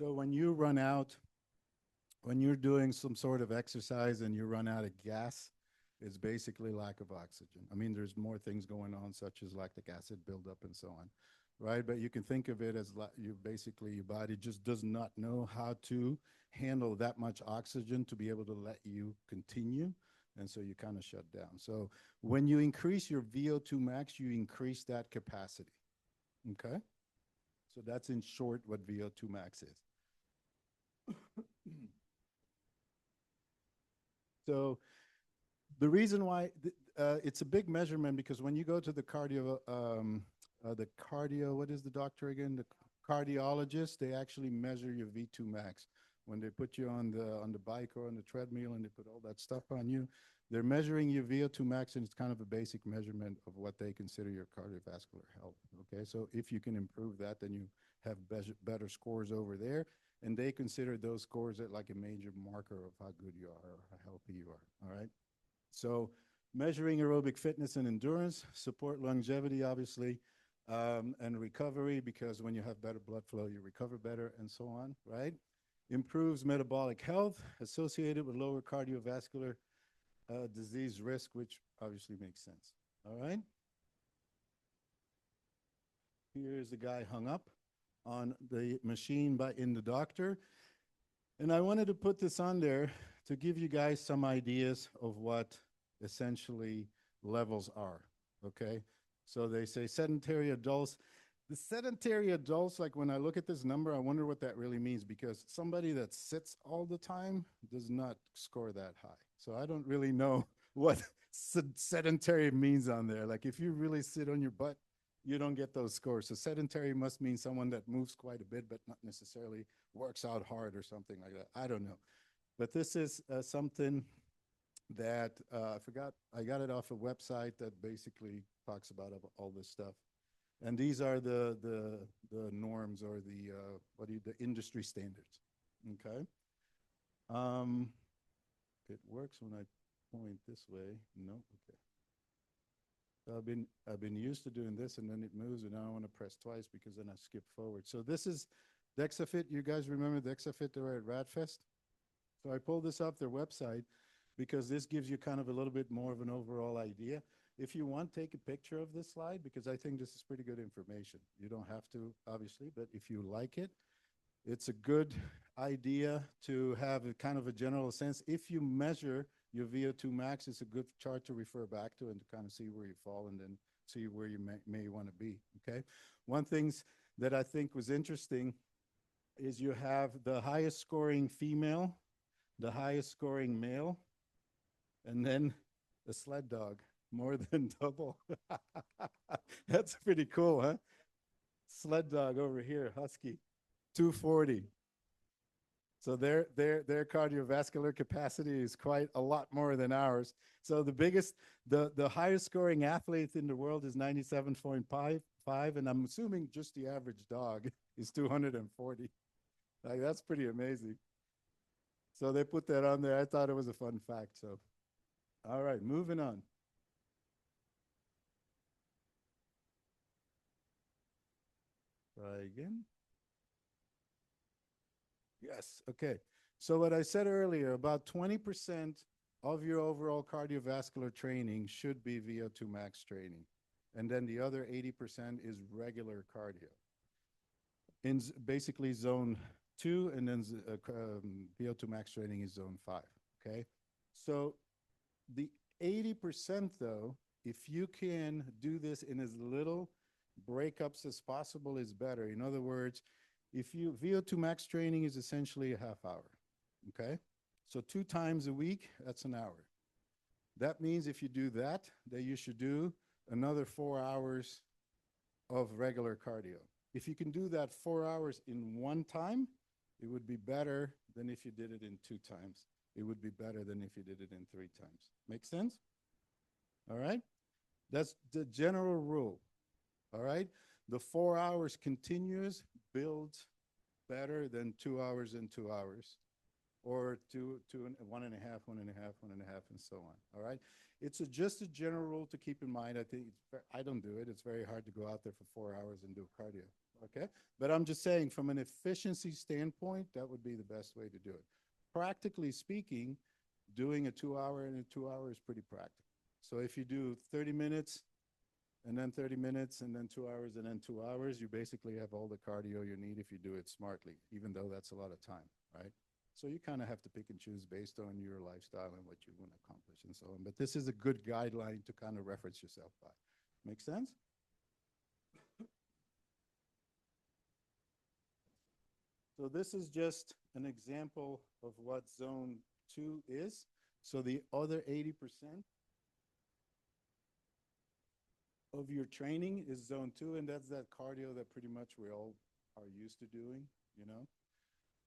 So when you run out, when you're doing some sort of exercise and you run out of gas, it's basically lack of oxygen. I mean, there's more things going on, such as lactic acid buildup and so on, right? But you can think of it as you basically your body just does not know how to handle that much oxygen to be able to let you continue. And so you kind of shut down. So when you increase your VO2 max, you increase that capacity. Okay. So that's in short what VO2 max is. So the reason why it's a big measurement because when you go to the cardio, what is the doctor again? The cardiologist, they actually measure your V2 max. When they put you on the bike or on the treadmill and they put all that stuff on you, they're measuring your VO2 max, and it's kind of a basic measurement of what they consider your cardiovascular health. Okay, so if you can improve that, then you have better scores over there, and they consider those scores like a major marker of how good you are or how healthy you are. All right. So measuring aerobic fitness and endurance, support longevity, obviously, and recovery, because when you have better blood flow, you recover better and so on, right? Improves metabolic health associated with lower cardiovascular disease risk, which obviously makes sense, all right? Here's the guy hung up on the machine in the doctor. And I wanted to put this on there to give you guys some ideas of what essentially levels are, okay? So they say sedentary adults. The sedentary adults, like when I look at this number, I wonder what that really means, because somebody that sits all the time does not score that high. So I don't really know what sedentary means on there. Like if you really sit on your butt, you don't get those scores. So sedentary must mean someone that moves quite a bit, but not necessarily works out hard or something like that. I don't know. But this is something that I forgot. I got it off a website that basically talks about all this stuff. And these are the norms, or the industry standards. Okay. Um, it works when I point this way. No. Okay. So I've been used to doing this, and then it moves, and now I want to press twice because then I skip forward. So this is Dexafit. You guys remember Dexafit? They were at Radfest. So I pulled this off their website because this gives you kind of a little bit more of an overall idea. If you want, take a picture of this slide, because I think this is pretty good information. You don't have to, obviously, but if you like it, it's a good idea to have a kind of a general sense. If you measure your VO2 max, it's a good chart to refer back to and to kind of see where you fall and then see where you may want to be, okay? One thing that I think was interesting is you have the highest scoring female, the highest scoring male, and then a sled dog, more than double. That's pretty cool, huh? Sled dog over here, husky, 240. So their cardiovascular capacity is quite a lot more than ours. So the highest scoring athlete in the world is 97.5, and I'm assuming just the average dog is 240. Like, that's pretty amazing. So they put that on there. I thought it was a fun fact. So, all right, moving on. Try again. Yes. Okay. So what I said earlier, about 20% of your overall cardiovascular training should be VO2 max training. And then the other 80% is regular cardio. In basically zone 2, and then VO2 max training is zone 5. Okay. So the 80%, though, if you can do this in as little breakups as possible, is better. In other words, if you VO2 max training is essentially a half hour, okay? So 2 times a week, that's an hour. That means if you do that, then you should do another 4 hours of regular cardio. If you can do that 4 hours in one time, it would be better than if you did it in 2 times. It would be better than if you did it in 3 times. Make sense? All right? That's the general rule. All right? The 4 hours continuous builds better than 2 hours and 2 hours, or one and a half, one and a half, one and a half, and so on. All right? It's just a general rule to keep in mind. I think I don't do it. It's very hard to go out there for 4 hours and do cardio. Okay. But I'm just saying, from an efficiency standpoint, that would be the best way to do it. Practically speaking, doing a 2 hour and a 2 hour is pretty practical. So if you do 30 minutes and then 30 minutes and then 2 hours and then 2 hours, you basically have all the cardio you need if you do it smartly, even though that's a lot of time, right? So you kind of have to pick and choose based on your lifestyle and what you want to accomplish and so on. But this is a good guideline to kind of reference yourself by. Make sense? So this is just an example of what zone 2 is. So the other 80% of your training is zone 2, and that's that cardio that pretty much we all are used to doing, you know?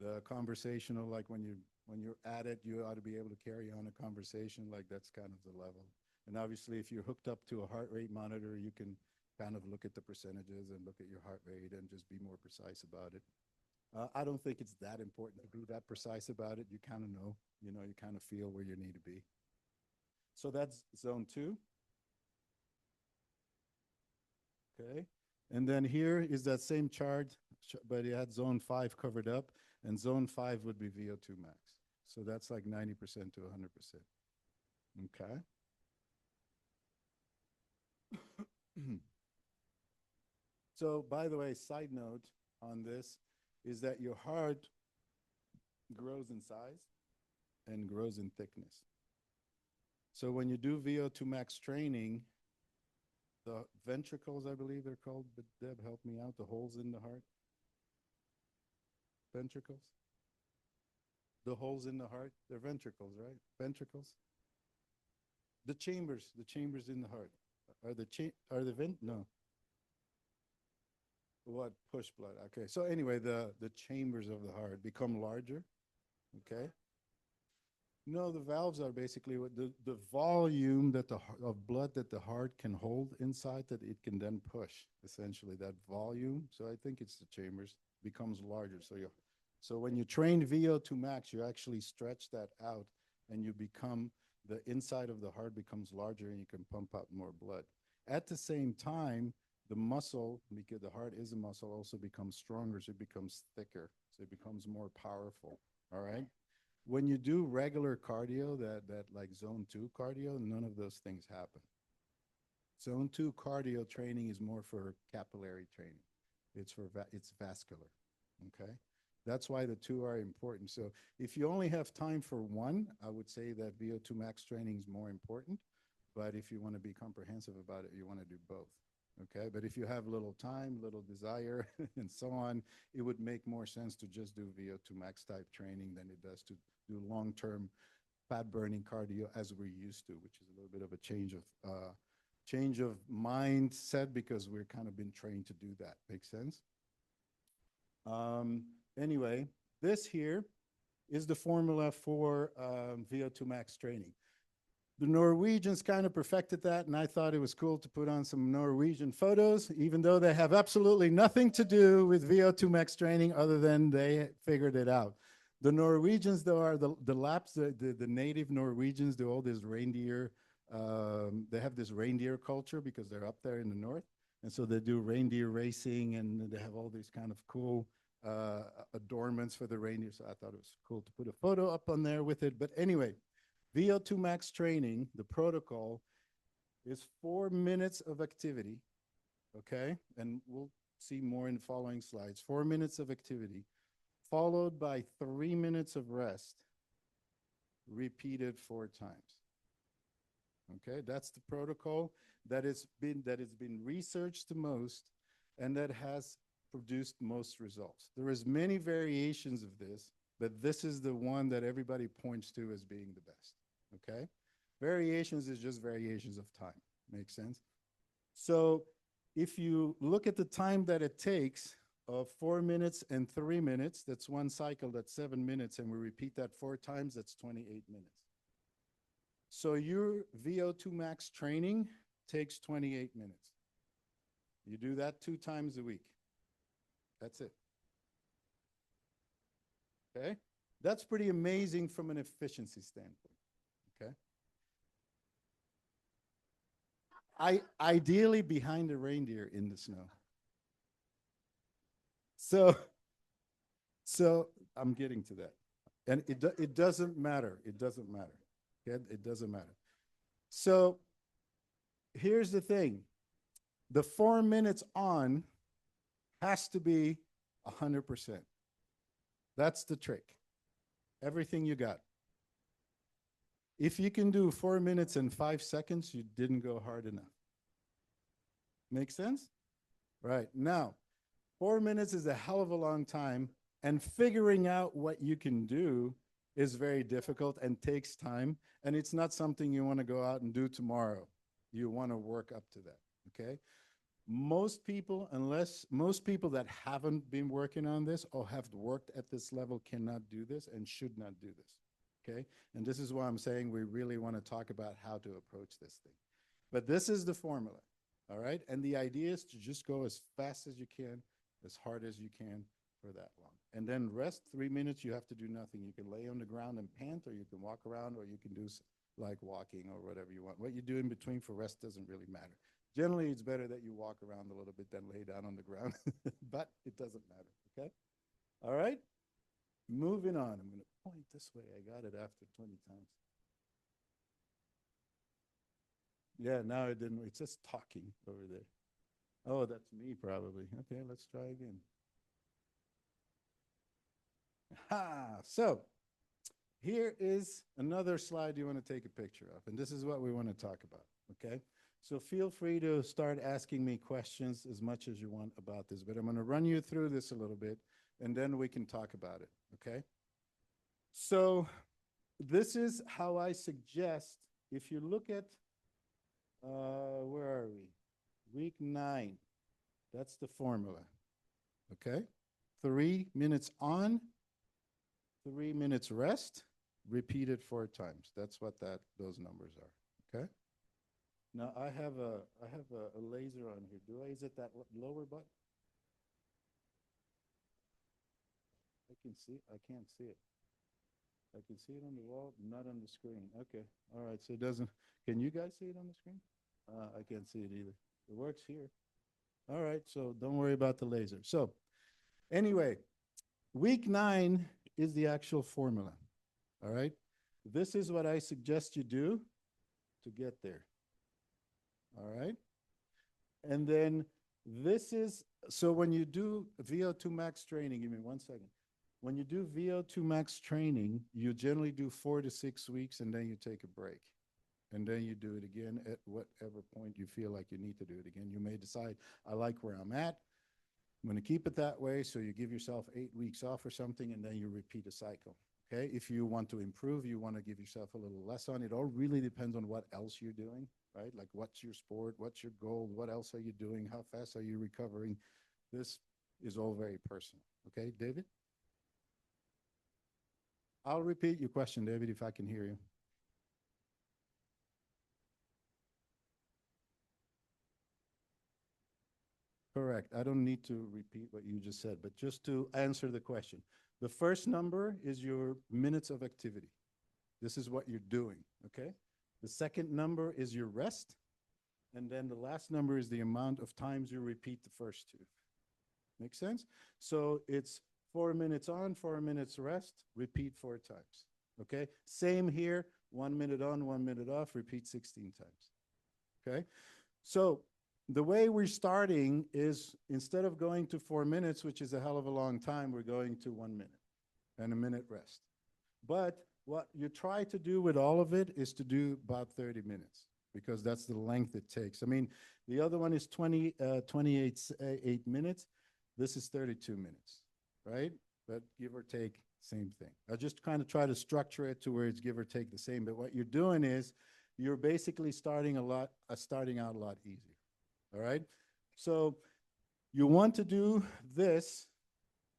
The conversational, like when you're at it, you ought to be able to carry on a conversation, like that's kind of the level. And obviously, if you're hooked up to a heart rate monitor, you can kind of look at the percentages and look at your heart rate and just be more precise about it. I don't think it's that important to be that precise about it. You kind of know, you kind of feel where you need to be. So that's zone 2. Okay. And then here is that same chart, but it had zone 5 covered up, and zone 5 would be VO2 max. So that's like 90% to 100%. Okay. So, by the way, side note on this is that your heart grows in size and grows in thickness. So when you do VO2 max training, the ventricles, I believe they're called, but Deb, help me out, the holes in the heart. Ventricles? The holes in the heart, they're ventricles, right? Ventricles? The chambers in the heart. Are the vent? No. What? Push blood. Okay. So anyway, the chambers of the heart become larger. Okay. No, the valves are basically what the volume that of blood that the heart can hold inside that it can then push, essentially that volume. So I think it's the chambers becomes larger. So when you train VO2 max, you actually stretch that out and you become the inside of the heart becomes larger and you can pump out more blood. At the same time, the muscle, because the heart is a muscle, also becomes stronger, so it becomes thicker, so it becomes more powerful. All right. When you do regular cardio, that like zone 2 cardio, none of those things happen. Zone 2 cardio training is more for capillary training. It's vascular. Okay. That's why the two are important. So if you only have time for one, I would say that VO2 max training is more important. But if you want to be comprehensive about it, you want to do both. Okay. But if you have little time, little desire, and so on, it would make more sense to just do VO2 max type training than it does to do long-term fat burning cardio as we're used to, which is a little bit of a change of mindset because we're kind of been trained to do that. Makes sense? Anyway, this here is the formula for VO2 max training. The Norwegians kind of perfected that, and I thought it was cool to put on some Norwegian photos, even though they have absolutely nothing to do with VO2 max training other than they figured it out. The Norwegians, though, are the Laps, the native Norwegians do all this reindeer. They have this reindeer culture because they're up there in the north. And so they do reindeer racing, and they have all these kind of cool adornments for the reindeer. So I thought it was cool to put a photo up on there with it. But anyway, VO2 max training, the protocol is 4 minutes of activity, okay? And we'll see more in the following slides. 4 minutes of activity, followed by 3 minutes of rest, repeated 4 times. Okay, that's the protocol that has been researched the most and that has produced most results. There is many variations of this, but this is the one that everybody points to as being the best. Okay, variations is just variations of time. Makes sense? So if you look at the time that it takes of 4 minutes and 3 minutes, that's one cycle, that's 7 minutes, and we repeat that 4 times, that's 28 minutes. So your VO2 max training takes 28 minutes. You do that 2 times a week. That's it. Okay? That's pretty amazing from an efficiency standpoint. Okay? Ideally behind a reindeer in the snow. So, so I'm getting to that. And it doesn't matter. It doesn't matter. Okay? It doesn't matter. So here's the thing. The 4 minutes on has to be 100%. That's the trick. Everything you got. If you can do 4 minutes and 5 seconds, you didn't go hard enough. Make sense? Right. Now, 4 minutes is a hell of a long time, and figuring out what you can do is very difficult and takes time. And it's not something you want to go out and do tomorrow. You want to work up to that. Okay. Most people, unless most people that haven't been working on this or have worked at this level, cannot do this and should not do this. Okay. And this is why I'm saying we really want to talk about how to approach this thing. But this is the formula. All right. And the idea is to just go as fast as you can, as hard as you can for that long. And then rest 3 minutes. You have to do nothing. You can lay on the ground and pant, or you can walk around, or you can do like walking or whatever you want. What you do in between for rest doesn't really matter. Generally, it's better that you walk around a little bit than lay down on the ground, but it doesn't matter. Okay. All right. Moving on. I'm going to point this way. I got it after 20 times. Yeah, now it didn't. It's just talking over there. Oh, that's me probably. Okay, let's try again. Ha! So here is another slide you want to take a picture of, and this is what we want to talk about, okay? So feel free to start asking me questions as much as you want about this, but I'm going to run you through this a little bit, and then we can talk about it, okay? So this is how I suggest, if you look at, where are we? Week 9. That's the formula, okay? 3 minutes on, 3 minutes rest, repeat it 4 times. That's what those numbers are, okay? Now I have a laser on here. Do I, is it that lower button? I can see, I can't see it. I can see it on the wall, not on the screen. Okay, all right, so it doesn't, can you guys see it on the screen? I can't see it either. It works here. All right, so don't worry about the laser. So anyway, week 9 is the actual formula, all right? This is what I suggest you do to get there, all right? And then this is, so when you do VO2 max training, give me 1 second. When you do VO2 max training, you generally do 4 to 6 weeks, and then you take a break. And then you do it again at whatever point you feel like you need to do it again. You may decide, I like where I'm at. I'm going to keep it that way. So you give yourself 8 weeks off or something, and then you repeat a cycle. Okay. If you want to improve, you want to give yourself a little less on. It all really depends on what else you're doing, right? Like, what's your sport? What's your goal? What else are you doing? How fast are you recovering? This is all very personal. Okay, David? I'll repeat your question, David, if I can hear you. Correct. I don't need to repeat what you just said, but just to answer the question. The first number is your minutes of activity. This is what you're doing, okay? The second number is your rest. And then the last number is the amount of times you repeat the first two. Make sense? So it's 4 minutes on, 4 minutes rest, repeat 4 times, okay? Same here, 1 minute on, 1 minute off, repeat 16 times, okay? So the way we're starting is, instead of going to 4 minutes, which is a hell of a long time, we're going to 1 minute and a minute rest. But what you try to do with all of it is to do about 30 minutes, because that's the length it takes. I mean, the other one is 8 minutes. This is 32 minutes, right? But give or take, same thing. I just kind of try to structure it to where it's give or take the same. But what you're doing is you're basically starting out a lot easier. All right. So you want to do this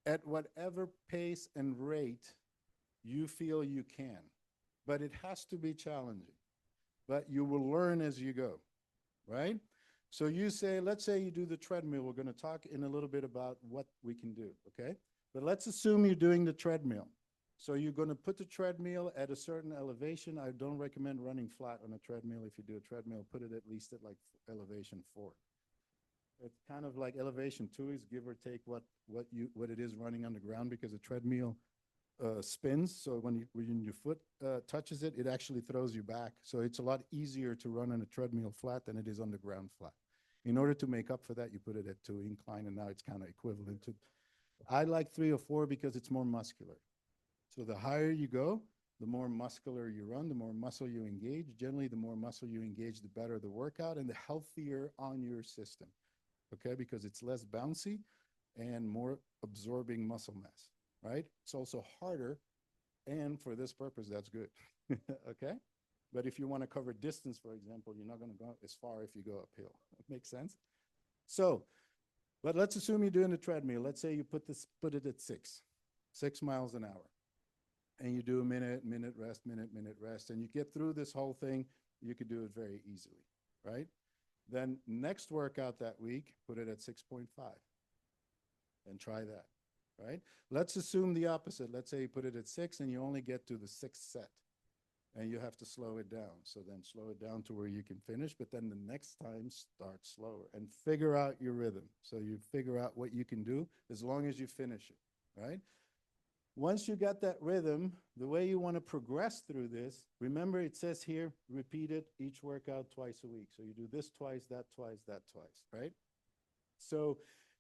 at whatever pace and rate you feel you can, but it has to be challenging. But you will learn as you go, right? So you say, let's say you do the treadmill. We're going to talk in a little bit about what we can do, okay? But let's assume you're doing the treadmill. So you're going to put the treadmill at a certain elevation. I don't recommend running flat on a treadmill. If you do a treadmill, put it at least at like elevation 4. It's kind of like elevation too, is give or take what it is running on the ground, because a treadmill spins. So when your foot touches it, it actually throws you back. So it's a lot easier to run on a treadmill flat than it is on the ground flat. In order to make up for that, you put it at 2 incline, and now it's kind of equivalent to. I like 3 or 4 because it's more muscular. So the higher you go, the more muscular you run, the more muscle you engage. Generally, the more muscle you engage, the better the workout and the healthier on your system. Okay, because it's less bouncy and more absorbing muscle mass, right? It's also harder, and for this purpose, that's good. Okay, but if you want to cover distance, for example, you're not going to go as far if you go uphill. Makes sense? So, but let's assume you're doing a treadmill. Let's say you put it at 6 miles an hour, and you do a minute rest, minute rest, and you get through this whole thing. You could do it very easily, right? Then next workout that week, put it at 6.5 and try that, right? Let's assume the opposite. Let's say you put it at 6 and you only get to the 6th set and you have to slow it down. So then slow it down to where you can finish, but then the next time start slower and figure out your rhythm. So you figure out what you can do as long as you finish it, right? Once you got that rhythm, the way you want to progress through this, remember it says here, repeat it each workout twice a week. So you do this twice, that twice, that twice, right? So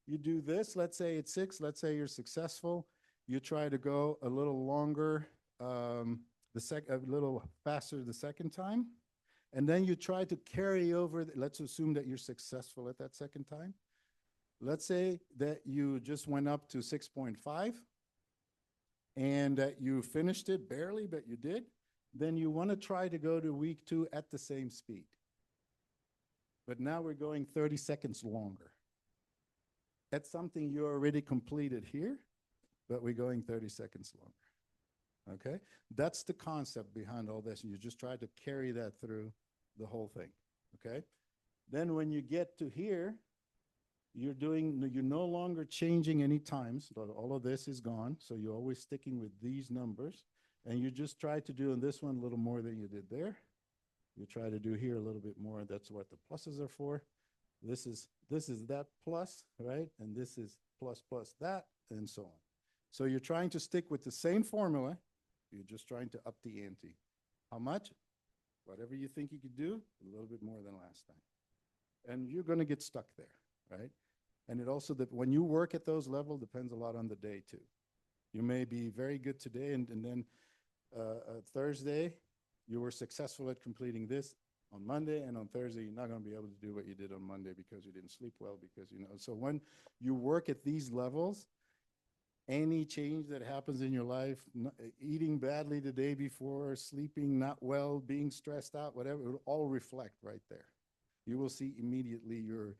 you do this, let's say it's 6, let's say you're successful. You try to go a little longer, a little faster the second time. And then you try to carry over, let's assume that you're successful at that second time. Let's say that you just went up to 6.5. and that you finished it barely, but you did, then you want to try to go to week 2 at the same speed. But now we're going 30 seconds longer. That's something you already completed here, but we're going 30 seconds longer. Okay? That's the concept behind all this. And you just try to carry that through the whole thing. Okay? Then when you get to here, you're no longer changing any times. All of this is gone. So you're always sticking with these numbers. And you just try to do in this one a little more than you did there. You try to do here a little bit more. That's what the pluses are for. This is that plus, right? And this is plus that, and so on. So you're trying to stick with the same formula. You're just trying to up the ante. How much? Whatever you think you could do, a little bit more than last time. And you're going to get stuck there, right? And it also, when you work at those levels, depends a lot on the day too. You may be very good today, and then Thursday, you were successful at completing this. On Monday and on Thursday, you're not going to be able to do what you did on Monday because you didn't sleep well, because, so when you work at these levels, any change that happens in your life, eating badly the day before, sleeping not well, being stressed out, whatever, it will all reflect right there. You will see immediately your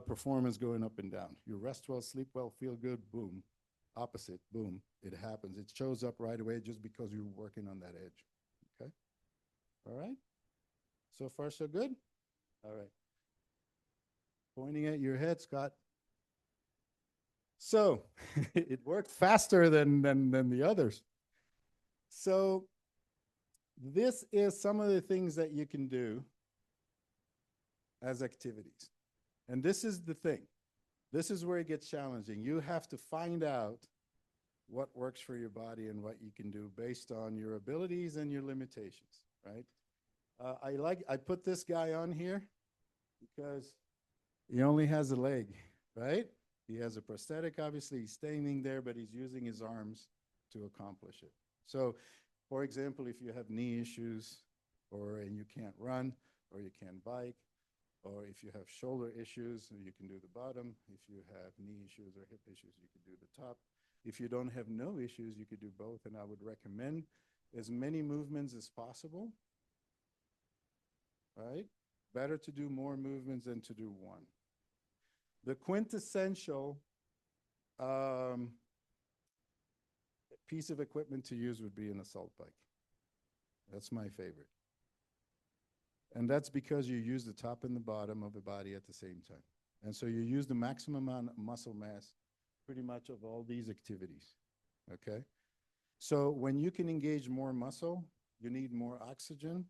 performance going up and down. You rest well, sleep well, feel good, boom. Opposite, boom, it happens. It shows up right away just because you're working on that edge. Okay? All right? So far, so good? All right. Pointing at your head, Scott. So it worked faster than the others. So this is some of the things that you can do as activities. And this is the thing. This is where it gets challenging. You have to find out what works for your body and what you can do based on your abilities and your limitations, right? I put this guy on here because he only has a leg, right? He has a prosthetic, obviously. He's standing there, but he's using his arms to accomplish it. So, for example, if you have knee issues and you can't run or you can't bike, or if you have shoulder issues, you can do the bottom. If you have knee issues or hip issues, you can do the top. If you don't have no issues, you could do both. And I would recommend as many movements as possible, right? Better to do more movements than to do one. The quintessential piece of equipment to use would be an assault bike. That's my favorite. And that's because you use the top and the bottom of the body at the same time. And so you use the maximum amount of muscle mass pretty much of all these activities, okay? So when you can engage more muscle, you need more oxygen,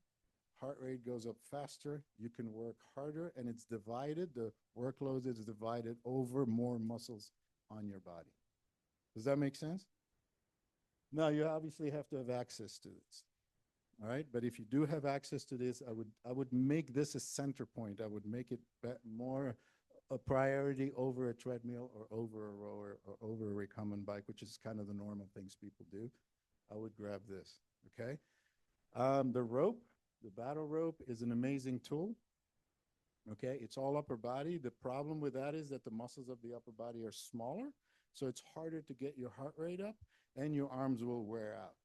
heart rate goes up faster, you can work harder, and it's divided, the workload is divided over more muscles on your body. Does that make sense? Now, you obviously have to have access to this. All right, but if you do have access to this, I would make this a center point. I would make it more a priority over a treadmill or over a rower or over a recumbent bike, which is kind of the normal things people do. I would grab this, okay? The rope, the battle rope is an amazing tool, okay? It's all upper body. The problem with that is that the muscles of the upper body are smaller, so it's harder to get your heart rate up, and your arms will wear out,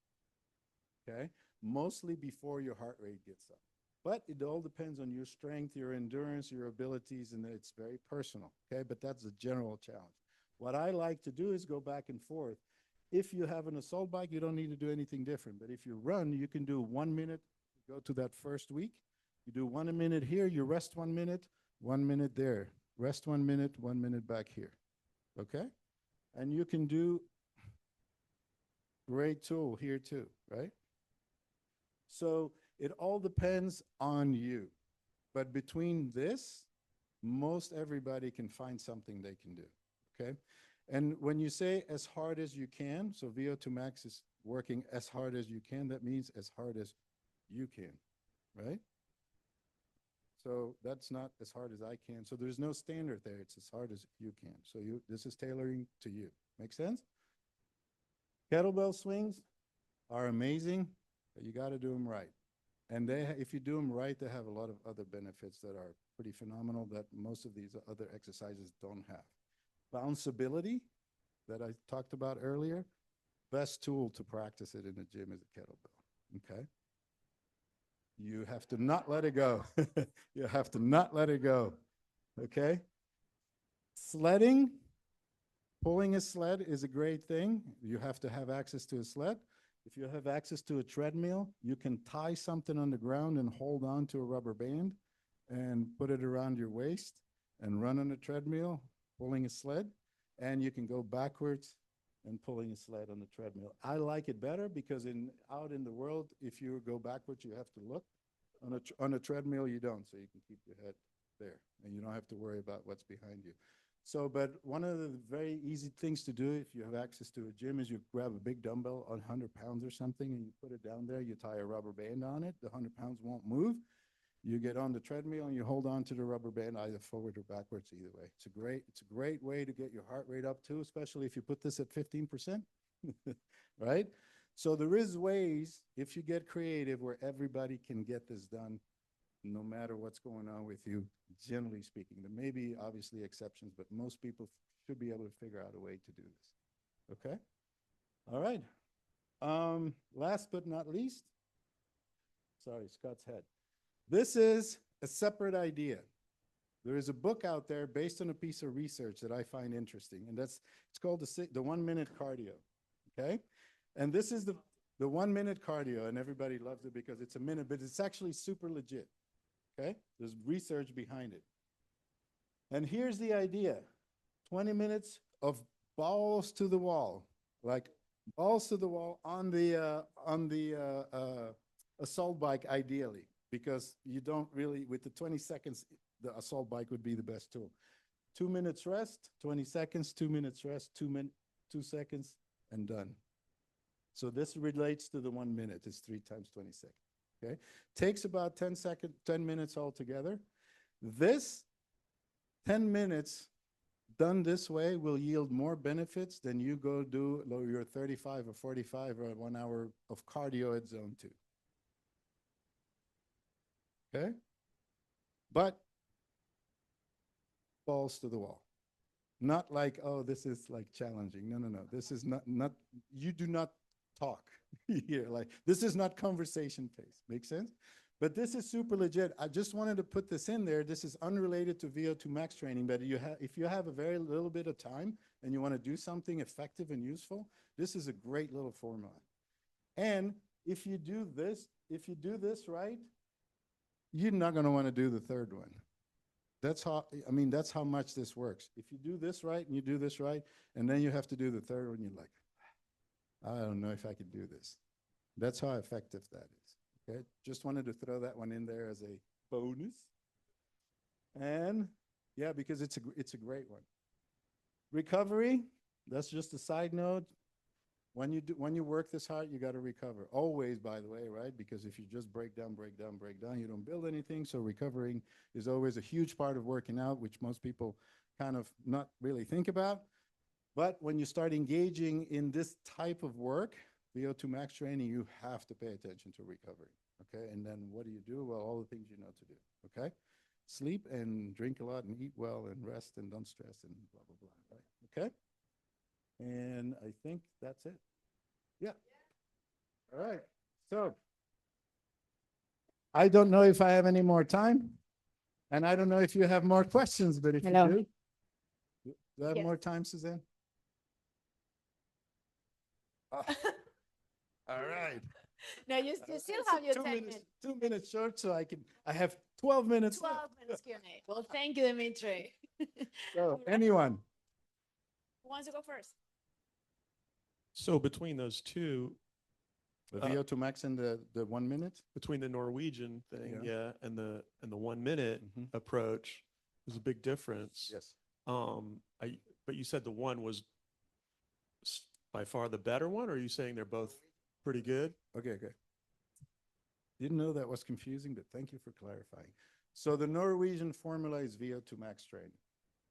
okay? Mostly before your heart rate gets up. But it all depends on your strength, your endurance, your abilities, and it's very personal, okay? But that's a general challenge. What I like to do is go back and forth. If you have an assault bike, you don't need to do anything different. But if you run, you can do 1 minute, go to that first week. You do 1 minute here, you rest 1 minute there. Rest 1 minute back here, okay? And you can do great tool here too, right? So it all depends on you. But between this, most everybody can find something they can do, okay? And when you say as hard as you can, so VO2 max is working as hard as you can, that means as hard as you can, right? So that's not as hard as I can. So there's no standard there. It's as hard as you can. So this is tailoring to you. Make sense? Kettlebell swings are amazing, but you got to do them right. And if you do them right, they have a lot of other benefits that are pretty phenomenal that most of these other exercises don't have. Bounceability that I talked about earlier, best tool to practice it in the gym is a kettlebell, okay? You have to not let it go. You have to not let it go, okay? Sledding, pulling a sled is a great thing. You have to have access to a sled. If you have access to a treadmill, you can tie something on the ground and hold on to a rubber band and put it around your waist and run on a treadmill, pulling a sled, and you can go backwards and pulling a sled on the treadmill. I like it better because out in the world, if you go backwards, you have to look. On a treadmill, you don't, so you can keep your head there, and you don't have to worry about what's behind you. So, but one of the very easy things to do if you have access to a gym is you grab a big dumbbell, 100 pounds or something, and you put it down there, you tie a rubber band on it, the 100 pounds won't move. You get on the treadmill and you hold on to the rubber band either forward or backwards, either way. It's a great way to get your heart rate up too, especially if you put this at 15%, right? So there is ways, if you get creative, where everybody can get this done no matter what's going on with you, generally speaking. There may be obviously exceptions, but most people should be able to figure out a way to do this. Okay? All right. Last but not least, sorry, Scott's head. This is a separate idea. There is a book out there based on a piece of research that I find interesting, and it's called the 1 minute cardio. Okay? And this is the 1 minute cardio, and everybody loves it because it's a minute, but it's actually super legit. Okay? There's research behind it. And here's the idea. 20 minutes of balls to the wall, like balls to the wall on the assault bike ideally, because you don't really, with the 20 seconds, the assault bike would be the best tool. 2 minutes rest, 20 seconds, 2 minutes rest, 2 seconds, and done. So this relates to the 1 minute. It's 3 times 20 seconds. Okay, takes about 10 minutes altogether. This 10 minutes done this way will yield more benefits than you go do your 35 or 45 or 1 hour of cardio at zone 2. Okay, but balls to the wall. Not like, oh, this is like challenging. No. This is not, you do not talk here. Like, this is not conversation pace. Make sense? But this is super legit. I just wanted to put this in there. This is unrelated to VO2 max training, but if you have a very little bit of time and you want to do something effective and useful, this is a great little formula. And if you do this right, you're not going to want to do the third one. That's how much this works. If you do this right and you do this right, and then you have to do the third one, you're like, I don't know if I can do this. That's how effective that is. Okay, just wanted to throw that one in there as a bonus. And yeah, because it's a great one. Recovery, that's just a side note. When you work this hard, you got to recover. Always, by the way, right? Because if you just break down, break down, break down, you don't build anything. So recovering is always a huge part of working out, which most people kind of not really think about. But when you start engaging in this type of work, VO2 max training, you have to pay attention to recovery. Okay. And then what do you do? Well, all the things you know to do. Okay. Sleep and drink a lot and eat well and rest and don't stress and blah, blah, blah. Right. Okay. And I think that's it. Yeah. All right. So I don't know if I have any more time. And I don't know if you have more questions, but if Hello. you do I have Yes. more time, Suzanne? Ah, all right. No, you still have your 10 minutes. 2 minutes short, so I have 12 minutes 12 left. minutes Q&A. Well, thank you, Dimitri. So anyone? Who wants to go first? So between those two, The Uh, VO2 max and the 1 minute? between the Norwegian thing, Yeah. yeah, and the 1 minute Mhm. approach, there's a big difference. Yes. But you said the one was by far the better one, or are you saying they're both pretty good? Okay, okay. Didn't know that was confusing, but thank you for clarifying. So the Norwegian formula is VO2 max training.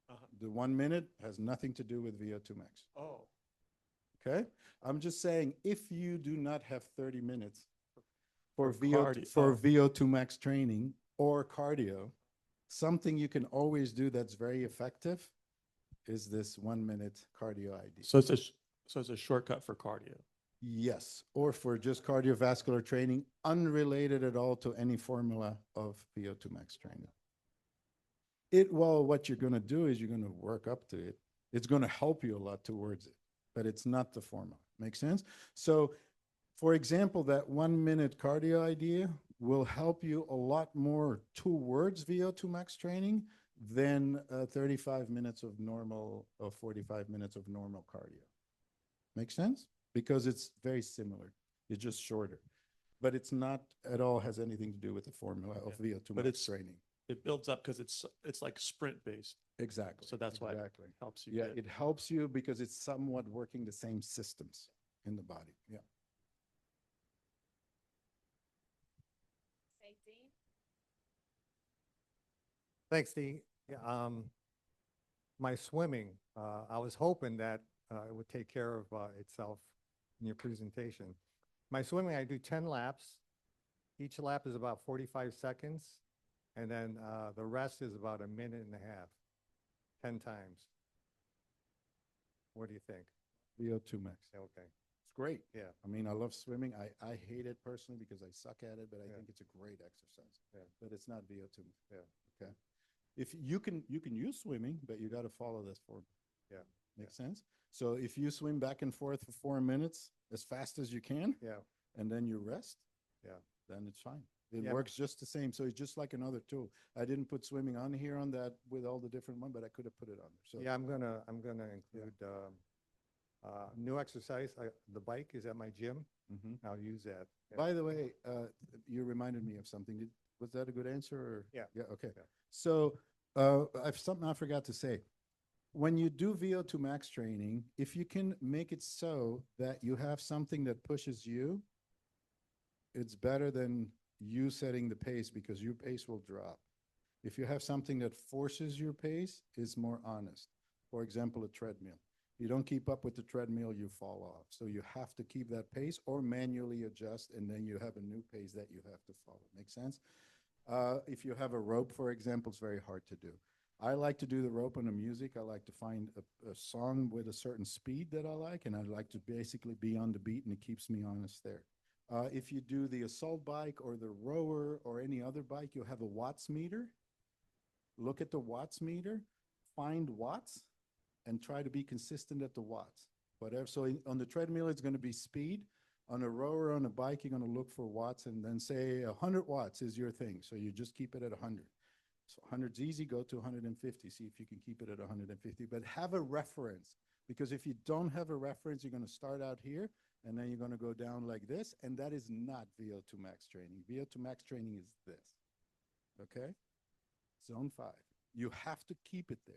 Uh-huh. The 1 minute has nothing to do with VO2 max. Oh, Okay? I'm just saying, if you do not have 30 minutes For for cardio. VO2 max training or cardio, something you can always do that's very effective is this 1 minute cardio idea. so it's a shortcut for cardio. Yes, or for just cardiovascular training, unrelated at all to any formula of VO2 max training. Well, what you're going to do is you're going to work up to it. It's going to help you a lot towards it, but it's not the formula. Make sense? So, for example, that 1 minute cardio idea will help you a lot more towards VO2 max training than 35 minutes of normal or 45 minutes of normal cardio. Make sense? Because it's very similar. It's just shorter, but it's not at all has anything to do with the formula of VO2 But max it's- training. It builds up because it's like sprint based, Exactly. so that's why it exactly. helps you Yeah, get. it helps you because it's somewhat working the same systems in the body. Yeah. Safety. Thanks, Steve. Yeah, my swimming, I was hoping that it would take care of itself in your presentation. My swimming, I do 10 laps. Each lap is about 45 seconds. And then the rest is about a minute and a half, 10 times. What do you think? VO2 max. Okay. It's great. Yeah. I mean, I love swimming. I hate it personally because I suck at it, but I Yeah. think it's a great exercise. Yeah. But it's not VO2. Yeah. Okay. If you can use swimming, but you got to follow this form. Yeah. Makes sense? So if you swim back and forth for 4 minutes as fast as you can, Yeah. and then you rest, Yeah. then it's fine. It Yeah. works just the same. So it's just like another tool. I didn't put swimming on here on that with all the different one, but I could have put it on there. So Yeah, I'm gonna include new exercise. The bike is at my gym. Mhm. I'll use that. Yeah. By the way, you reminded me of something. Was that a good answer? Or? Yeah. Yeah. Okay. Yeah. So I've something I forgot to say. When you do VO2 max training, if you can make it so that you have something that pushes you, it's better than you setting the pace because your pace will drop. If you have something that forces your pace, it's more honest. For example, a treadmill. You don't keep up with the treadmill, you fall off. So you have to keep that pace or manually adjust, and then you have a new pace that you have to follow. Make sense? If you have a rope, for example, it's very hard to do. I like to do the rope on the music. I like to find a song with a certain speed that I like, and I like to basically be on the beat, and it keeps me honest there. If you do the assault bike or the rower or any other bike, you'll have a watts meter. Look at the watts meter, find watts, and try to be consistent at the watts. Whatever. So on the treadmill, it's going to be speed. On a rower, on a bike, you're going to look for watts and then say 100 watts is your thing. So you just keep it at 100. So 100's easy, go to 150. See if you can keep it at 150, but have a reference. Because if you don't have a reference, you're going to start out here and then you're going to go down like this. And that is not VO2 max training. VO2 max training is this. Okay? Zone 5. You have to keep it there.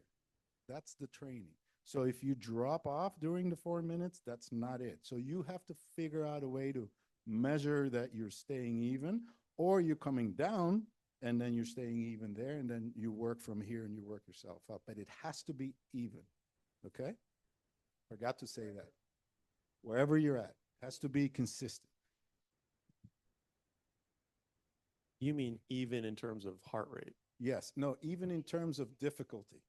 That's the training. So if you drop off during the 4 minutes, that's not it. So you have to figure out a way to measure that you're staying even, or you're coming down and then you're staying even there, and then you work from here and you work yourself up. But it has to be even. Okay? Forgot to say that. Wherever you're at, has to be consistent. You mean even in terms of heart rate? Yes. No, even in terms of difficulty,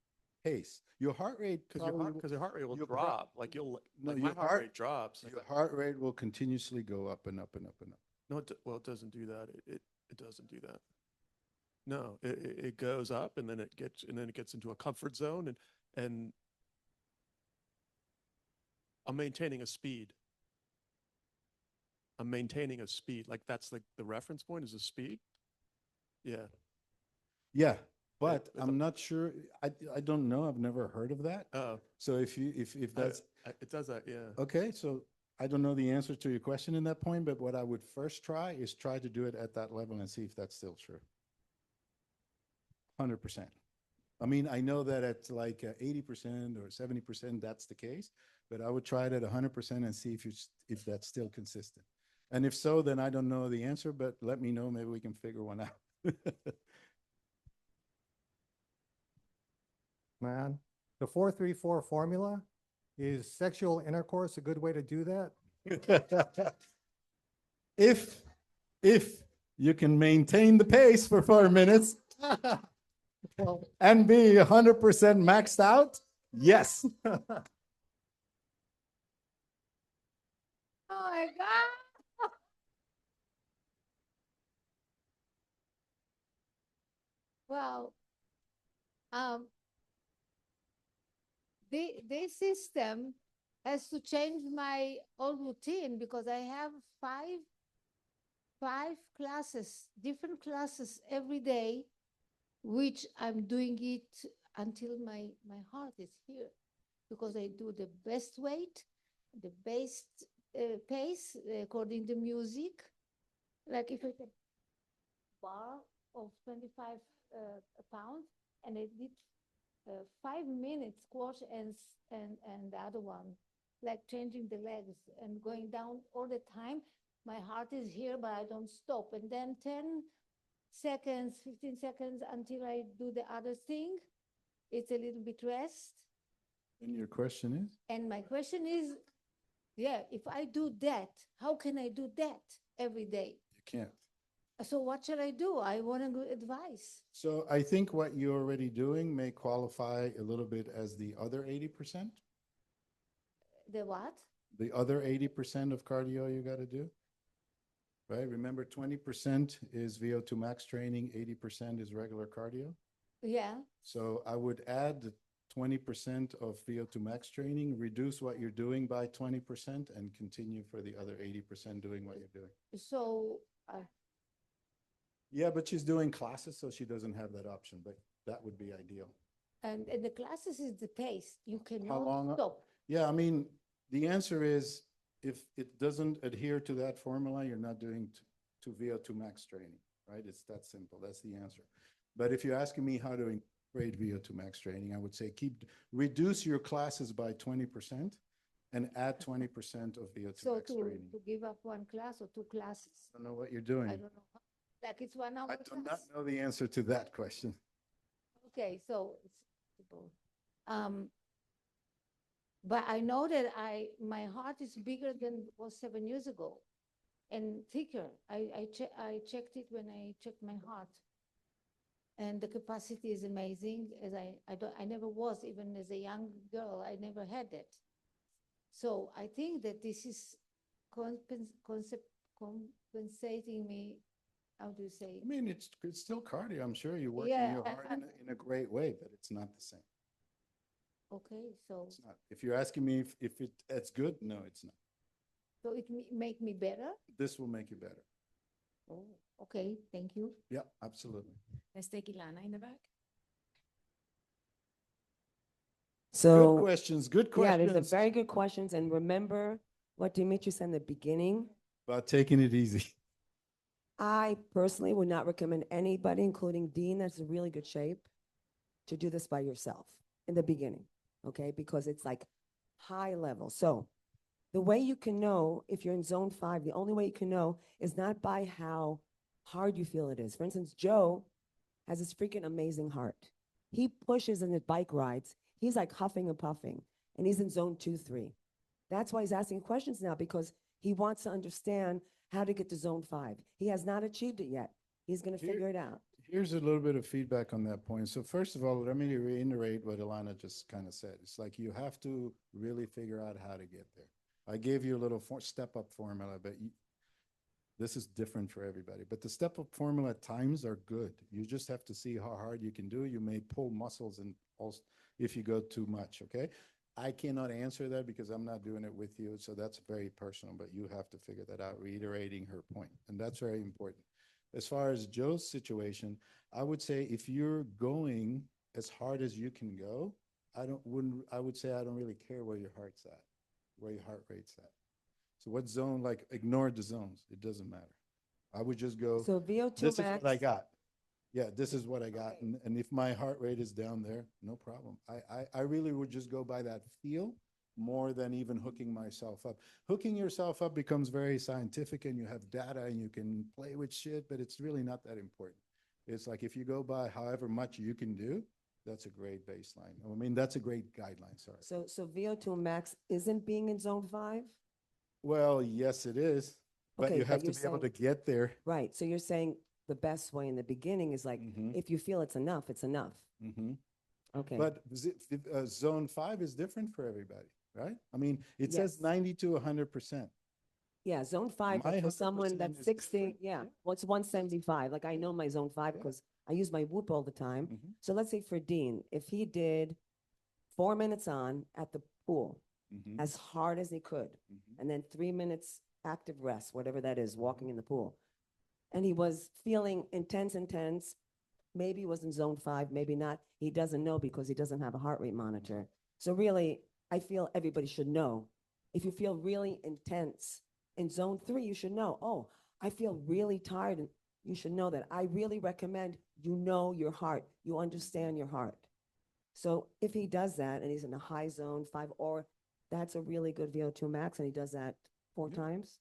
pace. Your heart rate, Because your heart rate will your drop. Like you'll, no, like your my heart rate drops. your heart rate will continuously go up and up and up and up. No, well, it doesn't do that. It doesn't do that. No, it goes up and then it gets into a comfort zone and I'm maintaining a speed. I'm maintaining a speed. Like that's like the reference point is a speed. Yeah. Yeah, but it's I'm not sure. I don't know. I've never heard of that. Oh, So if that's it does that. Yeah. okay, so I don't know the answer to your question in that point, but what I would first try is try to do it at that level and see if that's still true. 100%. I mean, I know that at like 80% or 70%, that's the case, but I would try it at 100% and see if that's still consistent. And if so, then I don't know the answer, but let me know. Maybe we can figure one out. Man, the 4-3-4 formula, is sexual intercourse a good way to do that? If you can maintain the pace for 4 minutes Well, and be 100% maxed out, yes. Oh my God. Well, um, this system has to change my old routine because I have five classes, different classes every day, which I'm doing it until my heart is here because I do the best weight, the best pace according to music. Like if I take bar of 25 pounds and I did 5 minutes squash and the other one, like changing the legs and going down all the time. My heart is here, but I don't stop. And then 10 seconds, 15 seconds until I do the other thing. It's a little bit rest. And your question is? And my question is, yeah, if I do that, how can I do that every day? You can't. So what should I do? I want a good advice. So I think what you're already doing may qualify a little bit as the other 80%. The what? The other 80% of cardio you got to do, right? Remember, 20% is VO2 max training, 80% is regular cardio. Yeah. So I would add the 20% of VO2 max training, reduce what you're doing by 20%, and continue for the other 80% doing what you're doing. So Yeah, but she's doing classes, so she doesn't have that option, but that would be ideal. and the classes is the pace. You How cannot long? stop. Yeah, I mean, the answer is if it doesn't adhere to that formula, you're not doing to VO2 max training, right? It's that simple. That's the answer. But if you're asking me how to incorporate VO2 max training, I would say reduce your classes by 20% and add 20% of VO2 So max training. to give up one class or two classes. I don't know what you're I doing. don't know. Like it's 1 hour I do not class. know the answer to that question. Okay, so it's possible. But I know that my heart is bigger than it was 7 years ago and thicker. I checked it when I checked my heart. And the capacity is amazing. As I never was, even as a young girl, I never had that. So I think that this is compensating me. How do you say? I mean, it's still cardio. I'm sure you're working Yeah, your heart in a great way, but it's not the same. Okay, so It's not. If you're asking me if it's good, no, it's not. so it make me better. This will make you better. Oh, okay, thank you. Yeah, absolutely. Let's take Ilana in the back. So, questions, good yeah, these are questions. very good questions. And remember what Dimitri said in the beginning. About taking it easy. I personally would not recommend anybody, including Dean, that's in really good shape, to do this by yourself in the beginning, okay? Because it's like high level. So the way you can know if you're in zone 5, the only way you can know is not by how hard you feel it is. For instance, Joe has this freaking amazing heart. He pushes in his bike rides. He's like huffing and puffing, and he's in zone 2, 3. That's why he's asking questions now, because he wants to understand how to get to zone 5. He has not achieved it yet. He's going to Here- figure it out. Here's a little bit of feedback on that point. So first of all, let me reiterate what Ilana just kind of said. It's like you have to really figure out how to get there. I gave you a little step-up formula, but this is different for everybody. But the step-up formula at times are good. You just have to see how hard you can do. You may pull muscles and also if you go too much, okay? I cannot answer that because I'm not doing it with you, so that's very personal, but you have to figure that out, reiterating her point, and that's very important. As far as Joe's situation, I would say if you're going as hard as you can go, I would say I don't really care where your heart's at, where your heart rate's at. So what zone, like ignore the zones, it doesn't matter. I would just go, So VO2 this is max. what I got. Yeah, this is what I got. Okay. And if my heart rate is down there, no problem. I really would just go by that feel more than even hooking myself up. Hooking yourself up becomes very scientific and you have data and you can play with shit, but it's really not that important. It's like if you go by however much you can do, that's a great baseline. I mean, that's a great guideline, sorry. So VO2 max isn't being in zone 5? Well, yes, it is, but Okay, you but have to you're be able to saying- get there. Right. So you're saying the best way in the beginning is like, Mhm. if you feel it's enough, it's enough. Mhm. Okay. But zone 5 is different for everybody, right? I mean, it says Yes. 90 to 100%. Yeah, zone 5, My like for someone 100% that's is 60, different. yeah. Yeah. Well, it's 175. Like I know my zone 5 Yeah. because I use my Whoop all the time. Mhm. So let's say for Dean, if he did 4 minutes on at the pool Mhm. as hard as he could, Mhm. and then 3 minutes active rest, whatever that is, walking in the pool. And he was feeling intense, maybe he was in zone 5, maybe not. He doesn't know because he doesn't have a heart rate monitor. So really, I feel everybody should know. If you feel really intense in zone 3, you should know, oh, I feel really tired. And you should know that. I really recommend you know your heart. You understand your heart. So if he does that and he's in a high zone 5, or that's a really good VO2 max and he does that 4 Yeah. times.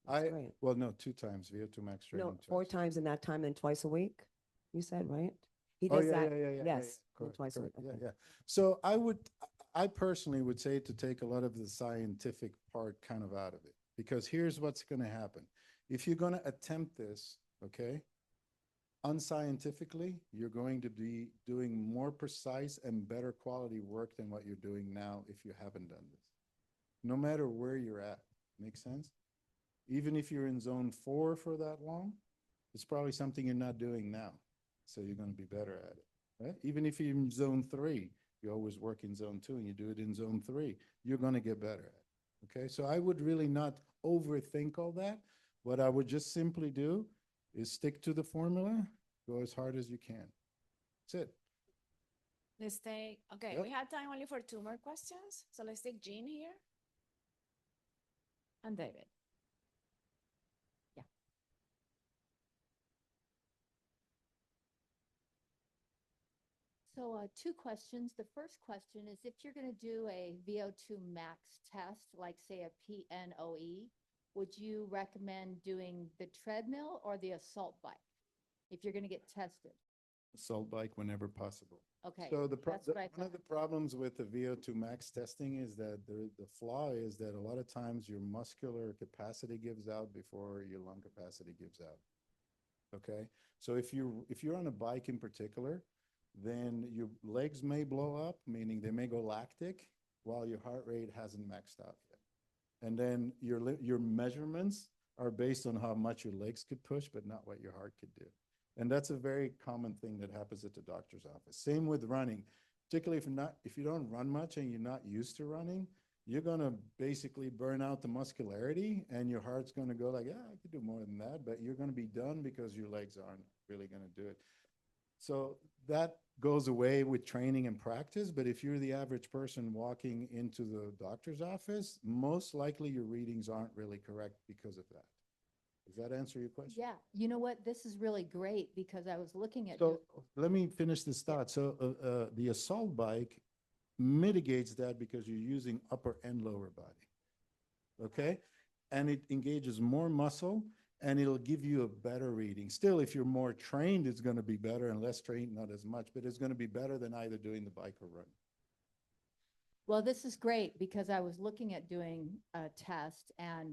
That's great. Well, no, 2 times VO2 max training. No, 4 twice. times in that time, then twice a week, you said, right? He Oh, does yeah, that, yeah, yeah, yeah, yeah, yes, yeah. then Correct, twice a week. correct. Yeah, okay. yeah. So I personally would say to take a lot of the scientific part kind of out of it, because here's what's going to happen. If you're going to attempt this, okay, unscientifically, you're going to be doing more precise and better quality work than what you're doing now if you haven't done this. No matter where you're at, makes sense? Even if you're in zone 4 for that long, it's probably something you're not doing now. So you're going to be better at it, right? Even if you're in zone 3, you always work in zone 2 and you do it in zone 3, you're going to get better at it. Okay. So I would really not overthink all that. What I would just simply do is stick to the formula, go as hard as you can. That's it. Let's take, okay, Yep. we have time only for 2 more questions. So let's take Jean here. And David. So 2 questions. The first question is if you're going to do a VO2 max test, like say a PNOE, would you recommend doing the treadmill or the assault bike if you're going to get tested? Assault bike whenever possible. Okay, So that's what I one of the thought. problems with the VO2 max testing is that the flaw is that a lot of times your muscular capacity gives out before your lung capacity gives out. Okay, so if you're on a bike in particular, then your legs may blow up, meaning they may go lactic while your heart rate hasn't maxed out yet. And then your measurements are based on how much your legs could push, but not what your heart could do. And that's a very common thing that happens at the doctor's office. Same with running, particularly if you don't run much and you're not used to running, you're going to basically burn out the muscularity and your heart's going to go like, yeah, I could do more than that, but you're going to be done because your legs aren't really going to do it. So that goes away with training and practice, but if you're the average person walking into the doctor's office, most likely your readings aren't really correct because of that. Does that answer your question? Yeah, you know what? This is really great because I was looking at. So let me finish this thought. So the assault bike mitigates that because you're using upper and lower body. Okay? And it engages more muscle and it'll give you a better reading. Still, if you're more trained, it's going to be better, and less trained, not as much, but it's going to be better than either doing the bike or run. Well, this is great because I was looking at doing a test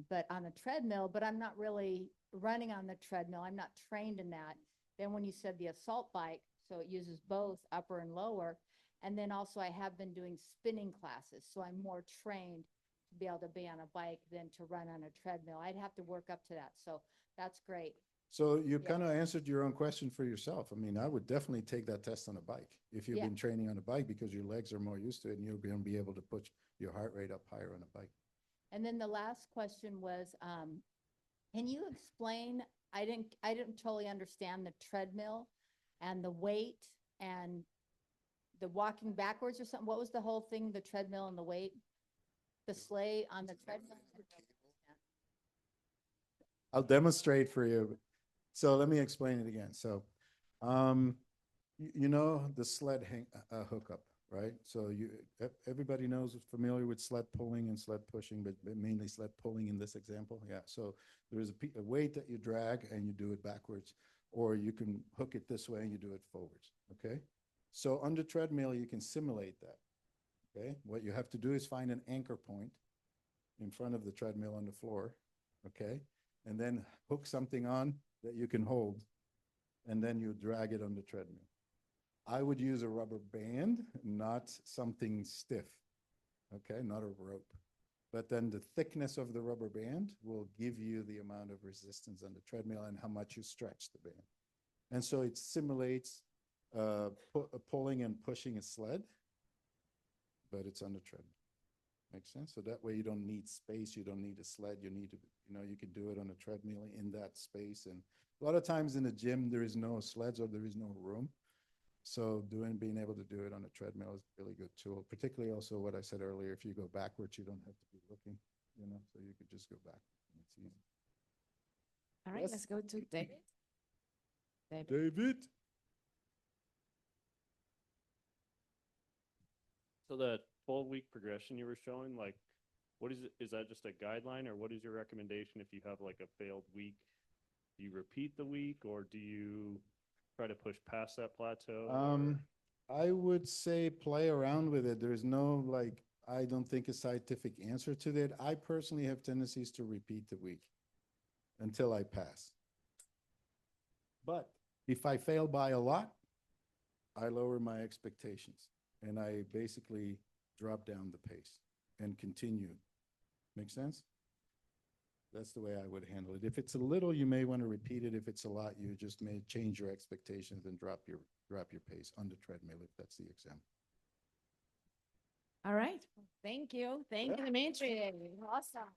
but on a treadmill, but I'm not really running on the treadmill. I'm not trained in that. Then when you said the assault bike, so it uses both upper and lower. And then also I have been doing spinning classes. So I'm more trained to be able to be on a bike than to run on a treadmill. I'd have to work up to that. So that's great. So you Yeah. kind of answered your own question for yourself. I mean, I would definitely take that test on a bike if you've Yeah. been training on a bike, because your legs are more used to it and you'll be able to put your heart rate up higher on a bike. And then the last question was, can you explain, I didn't totally understand the treadmill and the weight and the walking backwards or something. What was the whole thing, the treadmill and the weight? The sleigh on the treadmill? I'll demonstrate for you. So let me explain it again. So, you know, the sled hookup, right? So everybody knows, familiar with sled pulling and sled pushing, but mainly sled pulling in this example. Yeah. So there's a weight that you drag and you do it backwards, or you can hook it this way and you do it forwards. Okay. So on the treadmill, you can simulate that. Okay. What you have to do is find an anchor point in front of the treadmill on the floor. Okay. And then hook something on that you can hold, and then you drag it on the treadmill. I would use a rubber band, not something stiff, okay, not a rope. But then the thickness of the rubber band will give you the amount of resistance on the treadmill and how much you stretch the band. And so it simulates pulling and pushing a sled, but it's on the treadmill. Makes sense? So that way you don't need space, you don't need a sled, you need to, you can do it on a treadmill in that space. And a lot of times in the gym, there is no sleds or there is no room. So being able to do it on a treadmill is a really good tool, particularly also what I said earlier, if you go backwards, you don't have to be looking, so you could just go back. It's easy. All right, Yes. let's go to David. David? So that 12-week progression you were showing, like, what is it? Is that just a guideline, or what is your recommendation if you have like a failed week? Do you repeat the week, or do you try to push past that plateau? I would say play around with it. There's no, I don't think a scientific answer to that. I personally have tendencies to repeat the week until I pass. But if I fail by a lot, I lower my expectations and I basically drop down the pace and continue. Make sense? That's the way I would handle it. If it's a little, you may want to repeat it. If it's a lot, you just may change your expectations and drop your pace on the treadmill, if that's the example. All right, thank you. Thank you, Dimitri. Awesome.